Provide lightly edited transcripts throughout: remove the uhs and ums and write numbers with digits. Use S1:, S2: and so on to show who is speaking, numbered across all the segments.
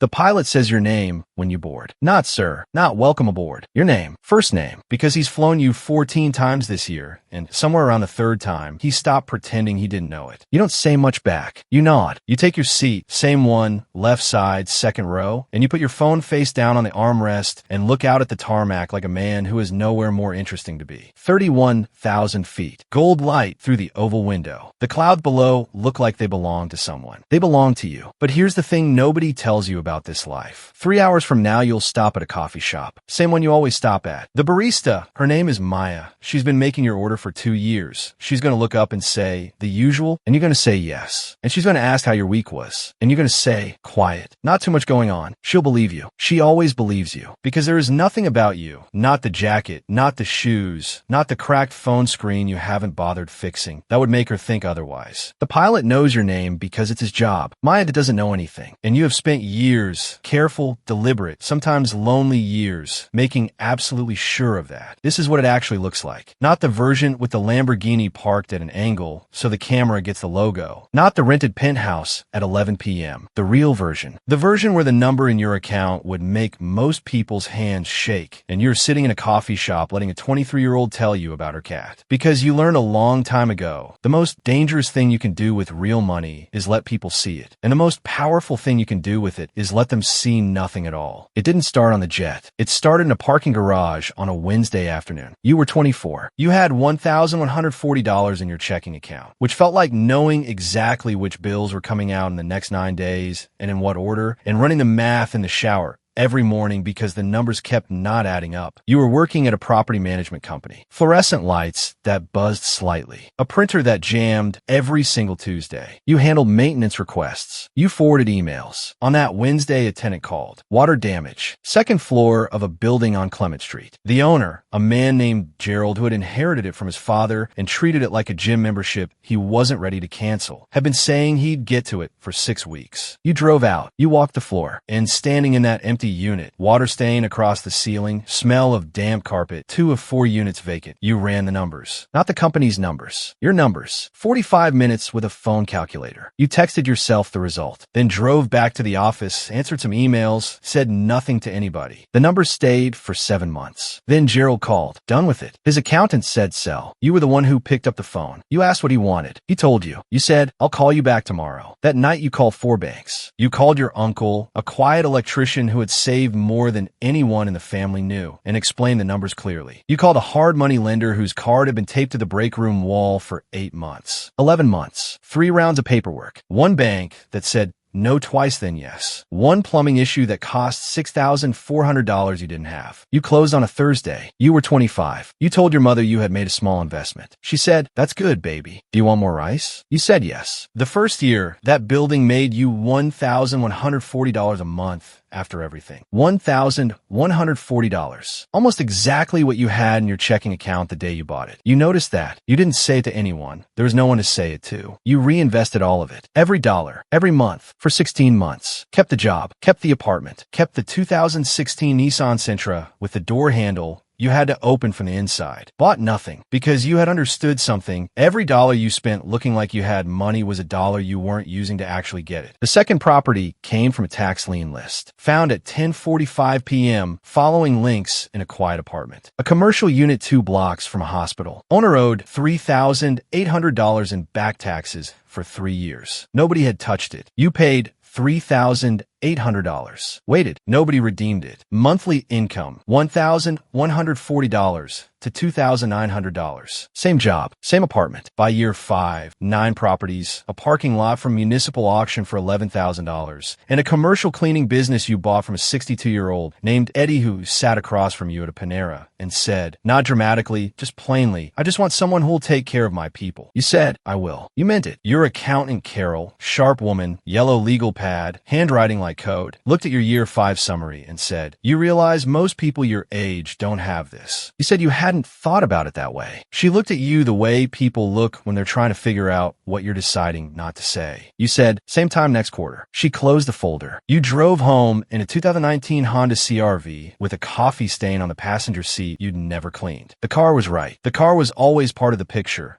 S1: The pilot says your name when you board. Not sir, not welcome aboard. Your name, first name, because he's flown you 14 times this year, and somewhere around the third time, he stopped pretending he didn't know it. You don't say much back. You nod. You take your seat, same one, left side, second row, and you put your phone face down on the armrest and look out at the tarmac like a man who is nowhere more interesting to be. 31,000 feet. Gold light through the oval window. The clouds below look like they belong to someone. They belong to you. But here's the thing nobody tells you about this life. 3 hours from now, you'll stop at a coffee shop. Same one you always stop at. The barista, her name is Maya. She's been making your order for 2 years. She's going to look up and say, the usual? And you're going to say yes. And she's going to ask how your week was. And you're going to say, quiet. Not too much going on. She'll believe you. She always believes you. Because there is nothing about you, not the jacket, not the shoes, not the cracked phone screen you haven't bothered fixing, that would make her think otherwise. The pilot knows your name because it's his job. Maya doesn't know anything. And you have spent years, careful, deliberate, sometimes lonely years, making absolutely sure of that. This is what it actually looks like. Not the version with the Lamborghini parked at an angle so the camera gets the logo. Not the rented penthouse at 11 p.m. The real version. The version where the number in your account would make most people's hands shake and you're sitting in a coffee shop letting a 23-year-old tell you about her cat. Because you learned a long time ago, the most dangerous thing you can do with real money is let people see it. And the most powerful thing you can do with it is let them see nothing at all. It didn't start on the jet. It started in a parking garage on a Wednesday afternoon. You were 24. You had $1,140 in your checking account, which felt like knowing exactly which bills were coming out in the next 9 days and in what order, and running the math in the shower every morning because the numbers kept not adding up. You were working at a property management company. Fluorescent lights that buzzed slightly. A printer that jammed every single Tuesday. You handled maintenance requests. You forwarded emails. On that Wednesday, a tenant called. Water damage. Second floor of a building on Clement Street. The owner, a man named Gerald who had inherited it from his father and treated it like a gym membership he wasn't ready to cancel, had been saying he'd get to it for 6 weeks. You drove out. You walked the floor. And standing in that empty unit, water stain across the ceiling, smell of damp carpet, 2 of 4 units vacant. You ran the numbers. Not the company's numbers. Your numbers. 45 minutes with a phone calculator. You texted yourself the result, then drove back to the office, answered some emails, said nothing to anybody. The numbers stayed for 7 months. Then Gerald called. Done with it. His accountant said sell. You were the one who picked up the phone. You asked what he wanted. He told you. You said, I'll call you back tomorrow. That night you called 4 banks. You called your uncle, a quiet electrician who had saved more than anyone in the family knew, and explained the numbers clearly. You called a hard money lender whose card had been taped to the break room wall for 8 months. 11 months. 3 rounds of paperwork. 1 bank that said no twice then yes. 1 plumbing issue that cost $6,400 you didn't have. You closed on a Thursday. You were 25. You told your mother you had made a small investment. She said, that's good, baby. Do you want more rice? You said yes. The first year, that building made you $1,140 a month. After everything. $1,140. Almost exactly what you had in your checking account the day you bought it. You noticed that. You didn't say it to anyone. There was no one to say it to. You reinvested all of it. Every dollar. Every month. For 16 months. Kept the job. Kept the apartment. Kept the 2016 Nissan Sentra with the door handle you had to open from the inside. Bought nothing because you had understood something. Every dollar you spent looking like you had money was a dollar you weren't using to actually get it. The second property came from a tax lien list. Found at 10:45 p.m. following links in a quiet apartment. A commercial unit 2 blocks from a hospital. Owner owed $3,800 in back taxes for 3 years. Nobody had touched it. You paid $3,800. Waited. Nobody redeemed it. Monthly income, $1,140 to $2,900. Same job, same apartment. By year 5, 9 properties, a parking lot from municipal auction for $11,000, and a commercial cleaning business you bought from a 62-year-old named Eddie who sat across from you at a Panera and said, not dramatically, just plainly, I just want someone who will take care of my people. You said, I will. You meant it. Your accountant, Carol, sharp woman, yellow legal pad, handwriting like code, looked at your year 5 summary and said, you realize most people your age don't have this. You said you hadn't thought about it that way. She looked at you the way people look when they're trying to figure out what you're deciding not to say. You said, same time next quarter. She closed the folder. You drove home in a 2019 Honda CR-V with a coffee stain on the passenger seat you'd never cleaned. The car was right. The car was always part of the picture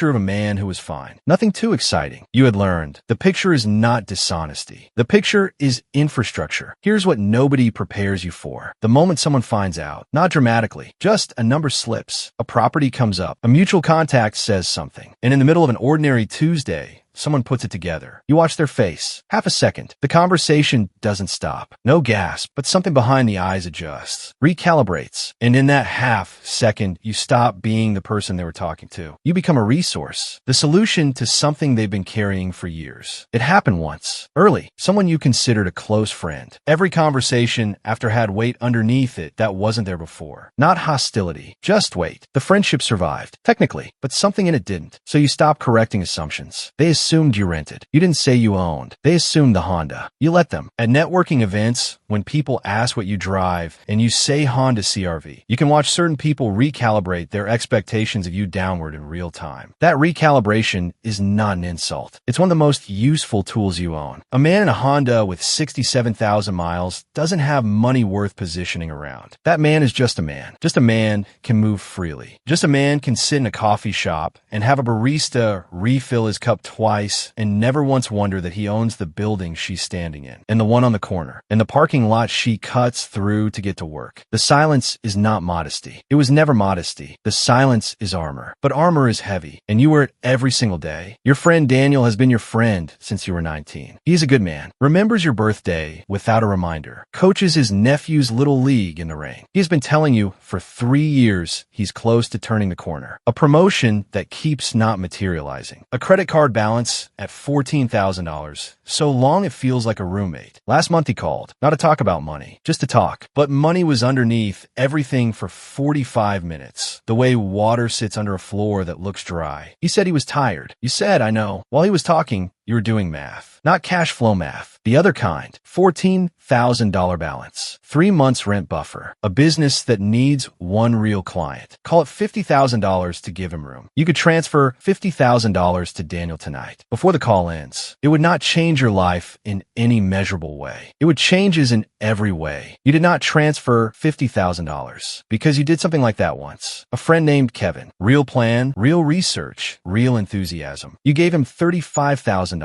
S1: of a man who was fine. Nothing too exciting. You had learned. The picture is not dishonesty. The picture is infrastructure. Here's what nobody prepares you for. The moment someone finds out, not dramatically, just a number slips, a property comes up, a mutual contact says something, and in the middle of an ordinary Tuesday, someone puts it together. You watch their face. Half a second. The conversation doesn't stop. No gasp, but something behind the eyes adjusts, recalibrates. And in that half second, you stop being the person they were talking to. You become a resource, the solution to something they've been carrying for years. It happened once, early. Someone you considered a close friend. Every conversation after had weight underneath it that wasn't there before. Not hostility, just weight. The friendship survived, technically, but something in it didn't. So you stop correcting assumptions. They assumed you rented. You didn't say you owned. They assumed the Honda. You let them. At networking events, when people ask what you drive and you say Honda CRV, you can watch certain people recalibrate their expectations of you downward in real time. That recalibration is not an insult. It's one of the most useful tools you own. A man in a Honda with 67,000 miles doesn't have money worth positioning around. That man is just a man. Just a man can move freely. Just a man can sit in a coffee shop and have a barista refill his cup twice and never once wonder that he owns the building she's standing in, and the one on the corner, and the parking lot she cuts through to get to work. The silence is not modesty. It was never modesty. The silence is armor. But armor is heavy, and you wear it every single day. Your friend Daniel has been your friend since you were 19. He's a good man, remembers your birthday without a reminder, coaches his nephew's little league in the rain. He has been telling you for 3 years he's close to turning the corner. A promotion that keeps not materializing. A credit card balance at $14,000, so long it feels like a roommate. Last month he called, not to talk about money, just to talk. But money was underneath everything for 45 minutes, the way water sits under a floor that looks dry. He said he was tired. You said, I know. While he was talking, you were doing math. Not cash flow math. The other kind. $14,000 balance. 3 months rent buffer. A business that needs one real client. Call it $50,000 to give him room. You could transfer $50,000 to Daniel tonight, before the call ends. It would not change your life in any measurable way. It would change us in every way. You did not transfer $50,000 because you did something like that once. A friend named Kevin. Real plan, real research, real enthusiasm. You gave him $35,000.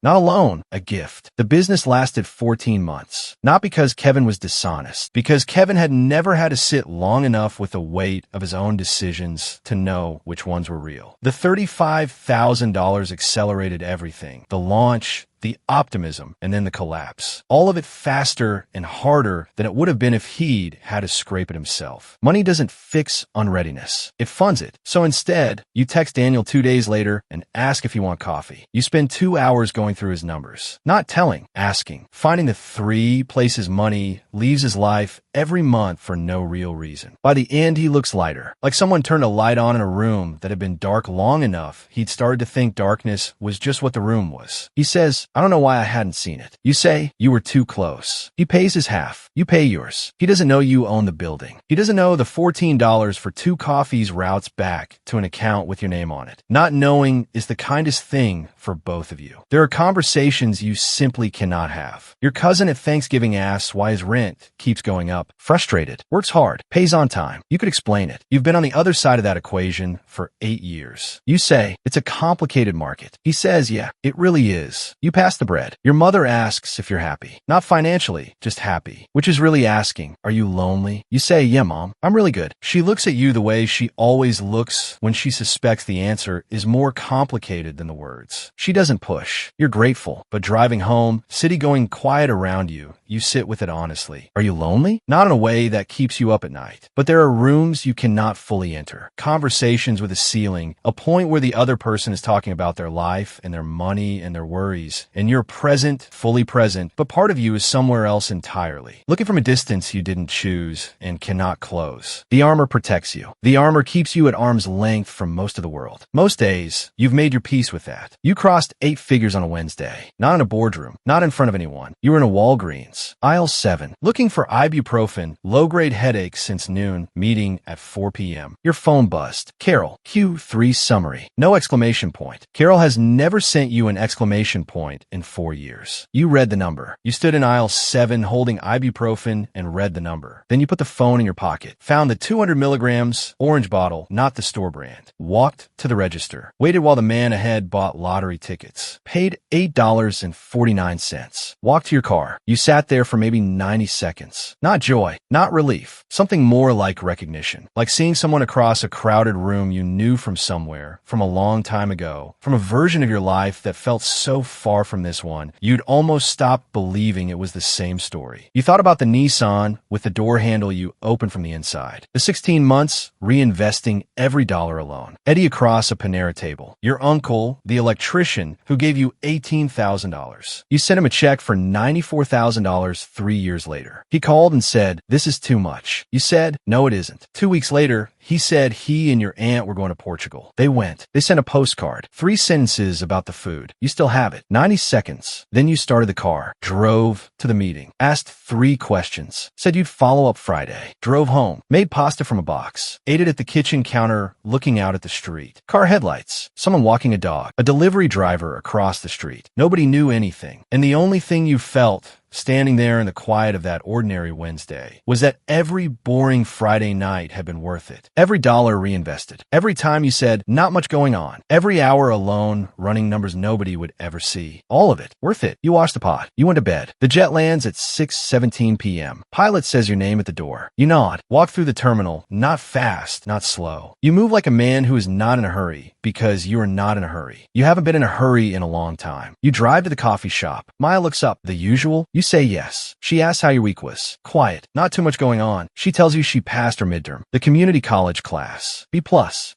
S1: Not a loan, a gift. The business lasted 14 months. Not because Kevin was dishonest, because Kevin had never had to sit long enough with the weight of his own decisions to know which ones were real. The $35,000 accelerated everything. The launch, the optimism, and then the collapse. All of it faster and harder than it would have been if he'd had to scrape it himself. Money doesn't fix unreadiness. It funds it. So instead, you text Daniel 2 days later and ask if you want coffee. You spend 2 hours going through his numbers. Not telling, asking. Finding the 3 places money leaves his life every month for no real reason. By the end, he looks lighter. Like someone turned a light on in a room that had been dark long enough, he'd started to think darkness was just what the room was. He says, I don't know why I hadn't seen it. You say, you were too close. He pays his half. You pay yours. He doesn't know you own the building. He doesn't know the $14 for 2 coffees routes back to an account with your name on it. Not knowing is the kindest thing for both of you. There are conversations you simply cannot have. Your cousin at Thanksgiving asks why his rent keeps going up. Frustrated. Works hard. Pays on time. You could explain it. You've been on the other side of that equation for 8 years. You say, it's a complicated market. He says, yeah, it really is. You pass the bread. Your mother asks if you're happy. Not financially, just happy. Which is really asking, are you lonely? You say, yeah, Mom, I'm really good. She looks at you the way she always looks when she suspects the answer is more complicated than the words. She doesn't push. You're grateful. But driving home, city going quiet around you, you sit with it honestly. Are you lonely? Not in a way that keeps you up at night. But there are rooms you cannot fully enter. Conversations with a ceiling, a point where the other person is talking about their life and their money and their worries. And you're present, fully present, but part of you is somewhere else entirely. Looking from a distance you didn't choose and cannot close. The armor protects you. The armor keeps you at arm's length from most of the world. Most days, you've made your peace with that. You crossed 8 figures on a Wednesday. Not in a boardroom. Not in front of anyone. You were in a Walgreens. Aisle 7. Looking for ibuprofen. Low-grade headache since noon. Meeting at 4 p.m. Your phone buzzed. Carol. Q3 summary. No exclamation point. Carol has never sent you an exclamation point in 4 years. You read the number. You stood in aisle 7 holding ibuprofen and read the number. Then you put the phone in your pocket, found the 200 milligrams orange bottle, not the store brand, walked to the register, waited while the man ahead bought lottery tickets, paid $8.49, walked to your car. You sat there for maybe 90 seconds. Not joy, not relief, something more like recognition, like seeing someone across a crowded room you knew from somewhere, from a long time ago, from a version of your life that felt so far from this one, you'd almost stop believing it was the same story. You thought about the Nissan with the door handle you opened from the inside. The 16 months reinvesting every dollar alone. Eddie across a Panera table. Your uncle, the electrician, who gave you $18,000. You sent him a check for $94,000 3 years later. He called and said, "This is too much." You said, "No, it isn't." 2 weeks later, he said he and your aunt were going to Portugal. They went. They sent a postcard. 3 sentences about the food. You still have it. 90 seconds. Then you started the car. Drove to the meeting. Asked 3 questions. Said you'd follow up Friday. Drove home. Made pasta from a box. Ate it at the kitchen counter looking out at the street. Car headlights. Someone walking a dog. A delivery driver across the street. Nobody knew anything. And the only thing you felt standing there in the quiet of that ordinary Wednesday was that every boring Friday night had been worth it. Every dollar reinvested. Every time you said, "Not much going on." Every hour alone, running numbers nobody would ever see. All of it. Worth it. You washed the pot. You went to bed. The jet lands at 6:17 p.m. Pilot says your name at the door. You nod. Walk through the terminal. Not fast, not slow. You move like a man who is not in a hurry because you are not in a hurry. You haven't been in a hurry in a long time. You drive to the coffee shop. Maya looks up. The usual? You say yes. She asks how your week was. Quiet. Not too much going on. She tells you she passed her midterm. The community college class. B+.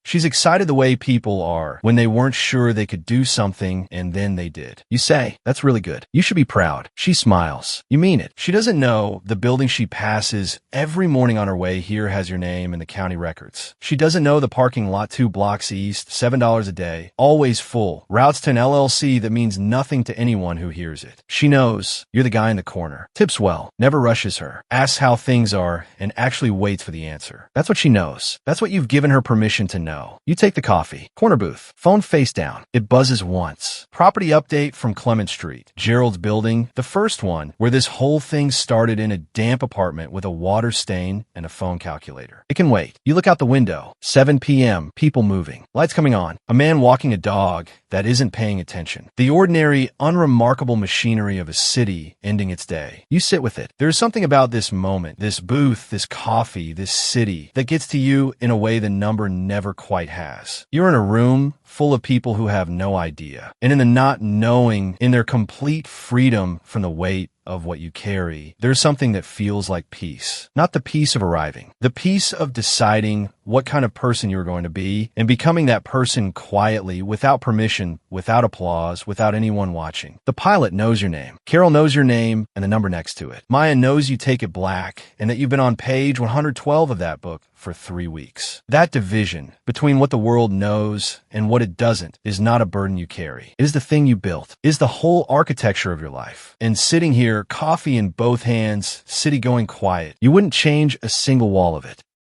S1: She's excited the way people are when they weren't sure they could do something and then they did. You say, "That's really good. You should be proud." She smiles. You mean it. She doesn't know the building she passes every morning on her way here has your name in the county records. She doesn't know the parking lot 2 blocks east, $7 a day, always full, routes to an LLC that means nothing to anyone who hears it. She knows you're the guy in the corner. Tips well, never rushes her, asks how things are, and actually waits for the answer. That's what she knows. That's what you've given her permission to know. You take the coffee. Corner booth. Phone face down. It buzzes once. Property update from Clement Street. Gerald's building, the first one, where this whole thing started in a damp apartment with a water stain and a phone calculator. It can wait. You look out the window. 7 p.m. People moving. Lights coming on. A man walking a dog that isn't paying attention. The ordinary, unremarkable machinery of a city ending its day. You sit with it. There's something about this moment, this booth, this coffee, this city, that gets to you in a way the number never quite has. You're in a room full of people who have no idea. And in the not knowing, in their complete freedom from the weight of what you carry, there's something that feels like peace. Not the peace of arriving. The peace of deciding what kind of person you're going to be and becoming that person quietly, without permission, without applause, without anyone watching. The pilot knows your name. Carol knows your name and the number next to it. Maya knows you take it black and that you've been on page 112 of that book for 3 weeks. That division between what the world knows and what it doesn't is not a burden you carry. It is the thing you built. It is the whole architecture of your life. And sitting here, coffee in both hands, city going quiet, you wouldn't change a single wall of it.